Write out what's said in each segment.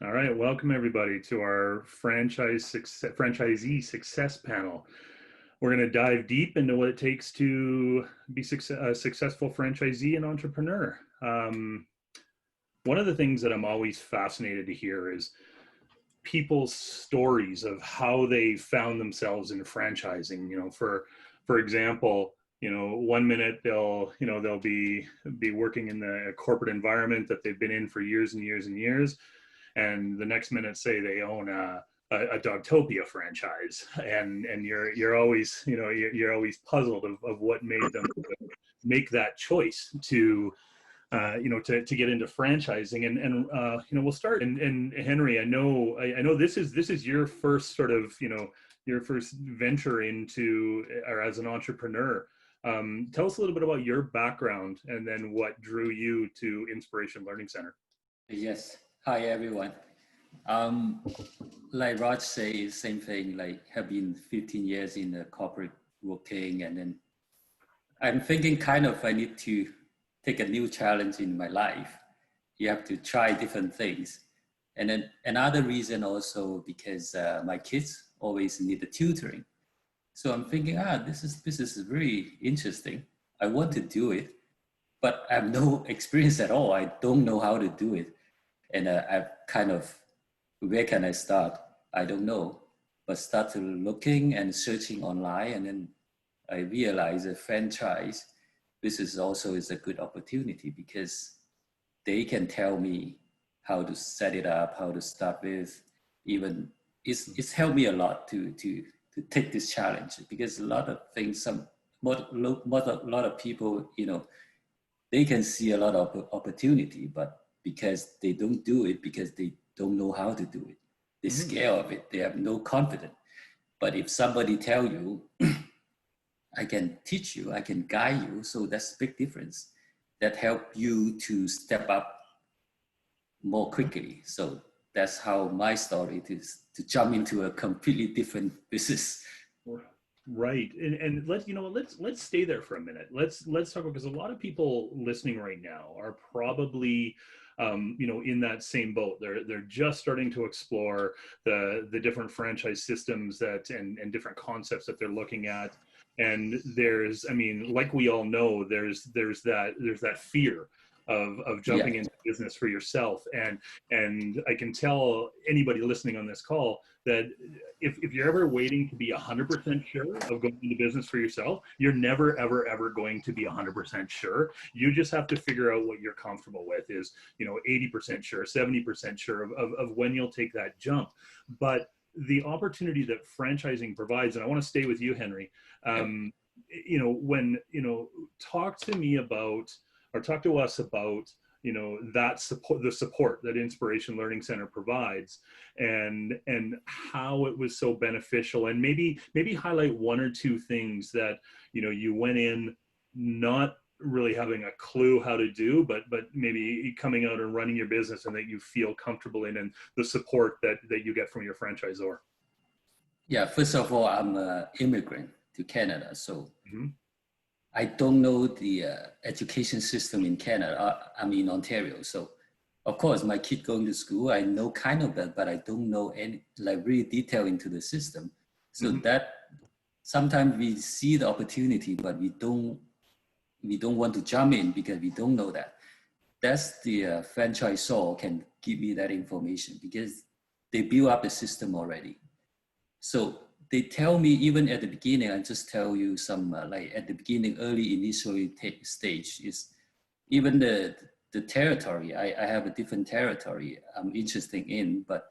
All right, welcome everybody to our franchisee success panel. We're going to dive deep into what it takes to be a successful franchisee and entrepreneur. One of the things that I'm always fascinated to hear is people's stories of how they found themselves in franchising. For example, one minute they'll be working in the corporate environment that they've been in for years and years and years, and the next minute say they own a Dogtopia franchise, and you're always you're always puzzled of what made them make that choice to to get into franchising. And we'll start. And Henry, I know this is your first sort of your first venture into or as an entrepreneur. Tell us a little bit about your background and then what drew you to Inspiration Learning Center. Yes. Hi, everyone. Um, like Raj says, same thing, like have been 15 years in the corporate working. And then I'm thinking kind of I need to take a new challenge in my life. You have to try different things. And then another reason also because my kids always need the tutoring. So I'm thinking, this is really interesting. I want to do it, but I have no experience at all. I don't know how to do it. And I've kind of, where can I start? I don't know, but started looking and searching online, and then I realized a franchise, this is also is a good opportunity because they can tell me how to set it up, how to start with. Even it's helped me a lot to take this challenge because a lot of things, a lot of people, they can see a lot of opportunity, but because they don't do it, because they don't know how to do it, they're Mm-hmm. scared of it, they have no confidence. But if somebody tell you, I can teach you, I can guide you, so that's a big difference. That help you to step up more quickly. So that's how my story is to jump into a completely different business. Right. And let's stay there for a minute. Let's talk, because a lot of people listening right now are probably in that same boat. They're just starting to explore the different franchise systems that and different concepts that they're looking at. And there's, I mean, like we all know, there's that fear of Yeah. jumping into business for yourself. And I can tell anybody listening on this call that if you're ever waiting to be 100% sure of going into business for yourself, you're never, ever, ever going to be 100% sure. You just have to figure out what you're comfortable with is, 80% sure, 70% sure of when you'll take that jump. But the opportunity that franchising provides, and I want to stay with you, Henry, Yep. when, talk to me about, or talk to us about, that support, the support that Inspiration Learning Center provides, and how it was so beneficial, and maybe highlight one or two things that you went in not really having a clue how to do, but maybe coming out and running your business, and that you feel comfortable in, and the support that you get from your franchisor. Yeah. First of all, I'm an immigrant to Canada, so Mm-hmm. I don't know the education system in Canada. I'm in Ontario, so of course my kid going to school, I know kind of that, but I don't know any like really detail into the system. So Mm-hmm. that sometimes we see the opportunity, but we don't want to jump in because we don't know that. That's the franchisor can give me that information because they build up the system already. So they tell me even at the beginning, I just tell you some like at the beginning, early initially stage is even the territory. I have a different territory I'm interested in, but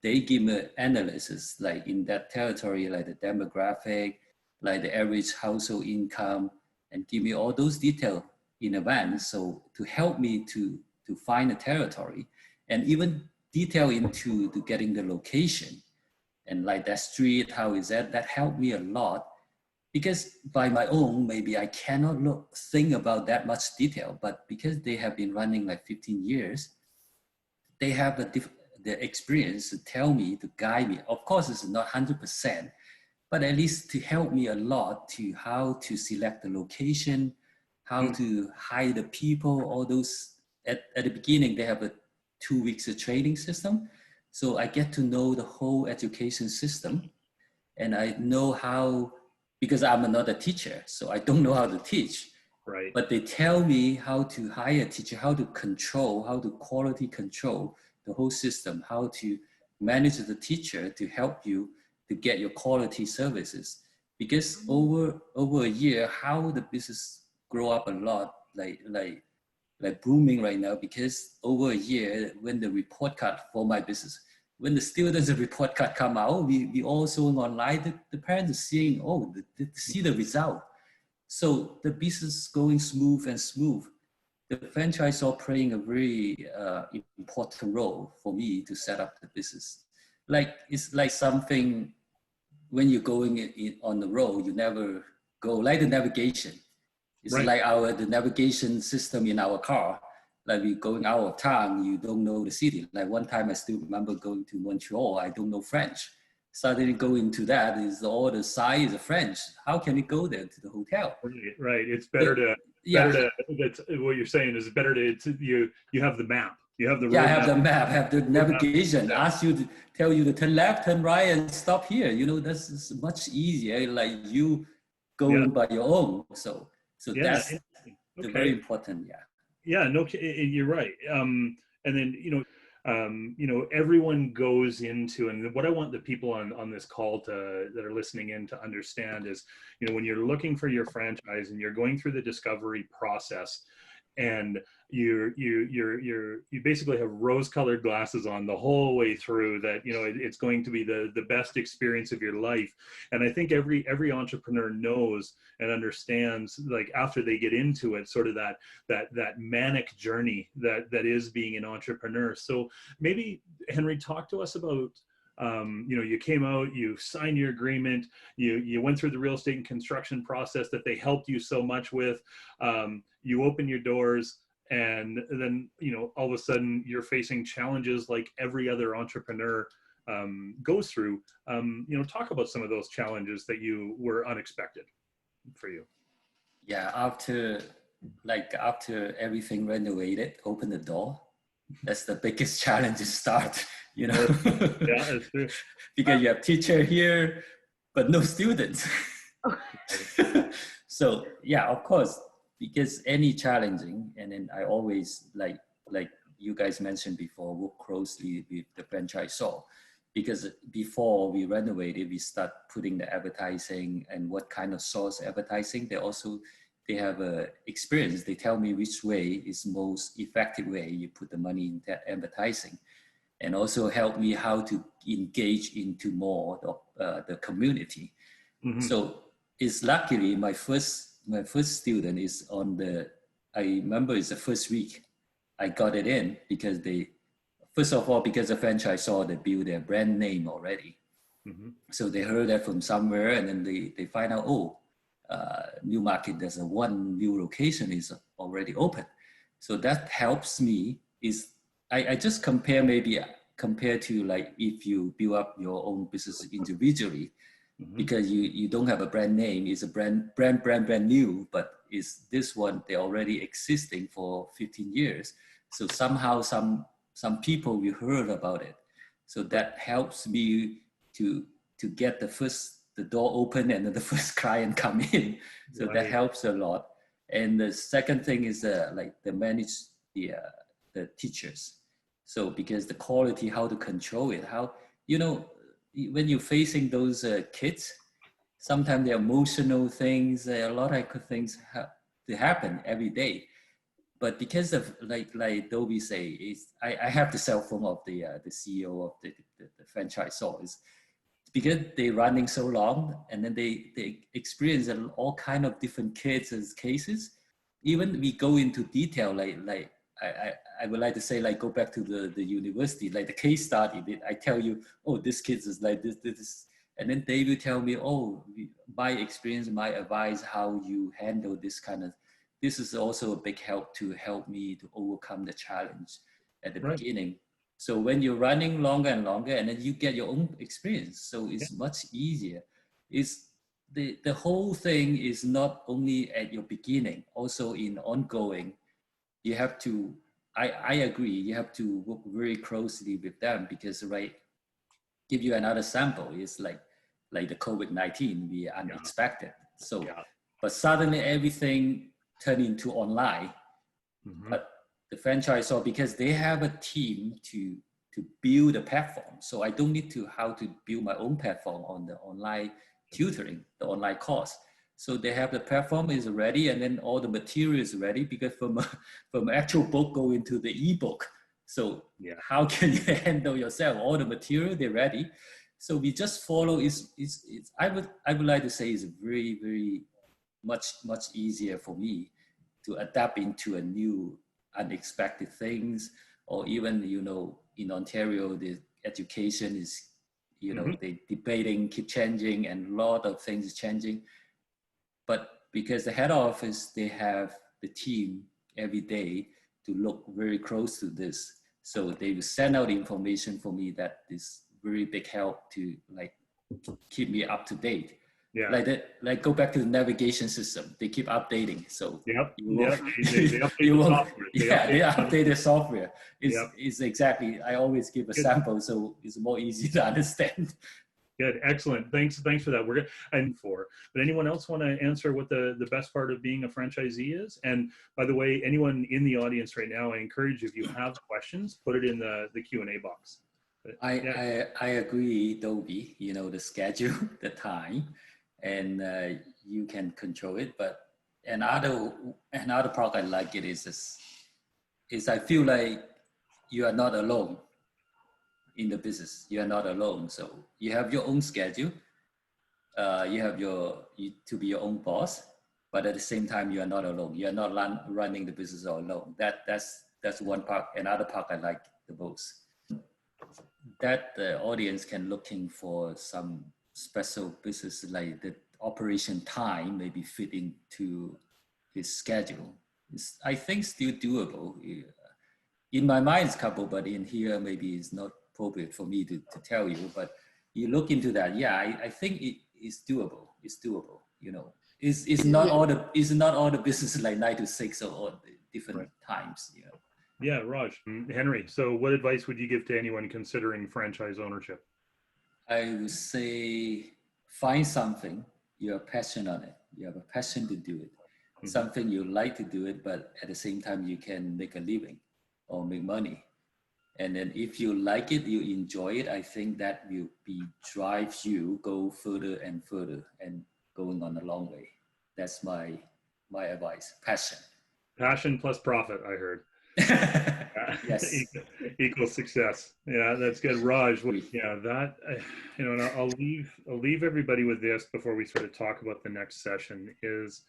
they give me analysis like in that territory, like the demographic, like the average household income, and give me all those details in advance. So to help me to find a territory and even detail into to getting the location and like that street, how is that? That helped me a lot because by my own, maybe I cannot think about that much detail, but because they have been running like 15 years, they have the experience to tell me, to guide me. Of course, it's not 100%, but at least to help me a lot to how to select the location, how to hire the people, all those. At the beginning, they have a 2 weeks of training system, So I get to know the whole education system, and I know how, because I'm not a teacher, so I don't know how to teach, Right. but they tell me how to hire a teacher, how to control, how to quality control the whole system, how to manage the teacher to help you to get your quality services. Because over a year, how the business grow up a lot, like booming right now, because over a year, when the report card for my business, when the students' report card come out, we also online, the parents are seeing, oh, see the result. So the business going smooth and smooth. The franchisor playing a very important role for me to set up the business. Like it's like something when you're going on the road, you never go like the navigation. It's Right. like the navigation system in our car. Like we going out of town, you don't know the city. Like one time I still remember going to Montreal, I don't know French. Suddenly go into that is all the sign is French. How can we go there to the hotel? Right. Right. It's better So, to yeah, that's what you're saying is better to you have the map. You have the yeah, road have map. the map, have the Road map. navigation, ask you to tell you to turn left, turn right, and stop here. You know, that's is much easier. Like you Yeah. going by your own. So Yeah. that's Interesting. the very Okay. important. Yeah. Yeah, no, you're right. And then everyone goes into, and what I want the people on this call to that are listening in to understand is, when you're looking for your franchise and you're going through the discovery process, and you basically have rose-colored glasses on the whole way through, that it's going to be the best experience of your life. And I think every entrepreneur knows and understands, like, after they get into it, sort of that manic journey that is being an entrepreneur. So maybe, Henry, talk to us about, you came out, you signed your agreement, you went through the real estate and construction process that they helped you so much with. You open your doors, and then all of a sudden you're facing challenges like every other entrepreneur goes through. Talk about some of those challenges that you were unexpected for you. Yeah, after everything renovated, open the door. That's the biggest challenge to start, you know, Yeah, that's true. because you have teacher here, but no students. So yeah, of course, because any challenging, and then I always like you guys mentioned before, work closely with the franchisor, because before we renovated, we start putting the advertising and what kind of source advertising. They have a experience. They tell me which way is most effective way you put the money in that advertising, and also help me how to engage into more of the community. Mm-hmm. So it's luckily my first student is on the, I remember it's the first week I got it in, because first of all, because the franchisor, they build their brand name already. Mm-hmm. So they heard that from somewhere, and then they find out, Newmarket, there's one new location is already open. So that helps me is, I just compare to like if you build up your own business individually, mm-hmm. because you don't have a brand name, it's a brand new, but is this one, they're already existing for 15 years. So somehow some people we heard about it. So that helps me to get the door open and then the first client come in. So that helps a lot. And the second thing is like the manage the teachers. So because the quality, how to control it, how, when you're facing those kids, sometimes the emotional things, a lot of things they happen every day. But because of like Dobie say, is I have the cell phone of the CEO of the franchisor, is because they're running so long, and then they experience all kind of different kids and cases. Even we go into detail, like I would like to say, like, go back to the university, like the case study. I tell you, oh, this kid is like this, and then they will tell me, oh, my experience, my advice, how you handle this kind of. This is also a big help to help me to overcome the challenge at the beginning. So when you're running longer and longer, and then you get your own experience, so it's much easier. It's the whole thing is not only at your beginning, also in ongoing. You have to I agree. You have to work very closely with them because, right, give you another sample. It's like the COVID-19, we are Yeah. unexpected. So, Yeah. but suddenly everything turned into online. Mhm. But the franchisor, because they have a team to build a platform, so I don't need to how to build my own platform on the online tutoring, the online course. So they have the platform is ready, and then all the material is ready because from actual book go into the ebook. So Yeah. how can you handle yourself? All the material they're ready. So we just follow. Is I would like to say is very much easier for me to adapt into a new unexpected things, or even in Ontario the education is Mhm. they debating keep changing and a lot of things is changing. But because the head office they have the team every day to look very close to this, so they will send out information for me that is very big help to like keep me up to date. Yeah. Like that, like go back to the navigation system. They keep updating, so Yep. you won't, Yep. They update you the won't. software. They Yeah, update they the update the software. Yep. Is exactly. I always give a Good. sample, so it's more easy to understand. Good. Excellent. Thanks for that. We're good. And for, but anyone else want to answer what the best part of being a franchisee is? And by the way, anyone in the audience right now, I encourage you, if you have questions, put it in the Q&A box. But, yeah. I agree, Dobie. The schedule, the time, and you can control it. But another part I like it is I feel like you are not alone in the business. You are not alone. So you have your own schedule. You have to be your own boss, but at the same time, you are not alone. You are not running the business all alone. That's one part. Another part I like the most. That the audience can looking for some special business like the operation time maybe fit into his schedule. I think still doable. In my mind it's couple, but in here maybe it's not appropriate for me to tell you, but you look into that. Yeah, I think it is doable. It's doable. It's not all the business like 9 to 6 or all the different Right. times. Yeah, Raj. Henry, so what advice would you give to anyone considering franchise ownership? I would say find something you're passionate on it. You have a passion to do it. Mm-hmm. Something you like to do it, but at the same time you can make a living or make money. And then if you like it, you enjoy it, I think that will be drive you go further and further and going on a long way. That's my advice. Passion. Passion plus profit, I heard. Yes. Equals success. Yeah, that's good. Raj, yeah, that, and I'll leave everybody with this before we sort of talk about the next session is,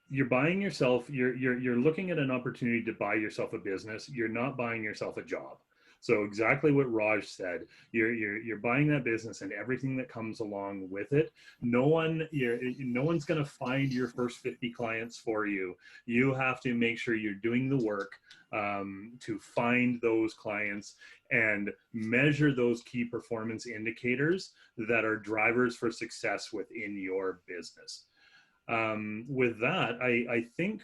you're buying yourself, you're looking at an opportunity to buy yourself a business. You're not buying yourself a job. So exactly what Raj said, you're buying that business and everything that comes along with it. No one's going to find your first 50 clients for you. You have to make sure you're doing the work to find those clients and measure those key performance indicators that are drivers for success within your business. With that, I think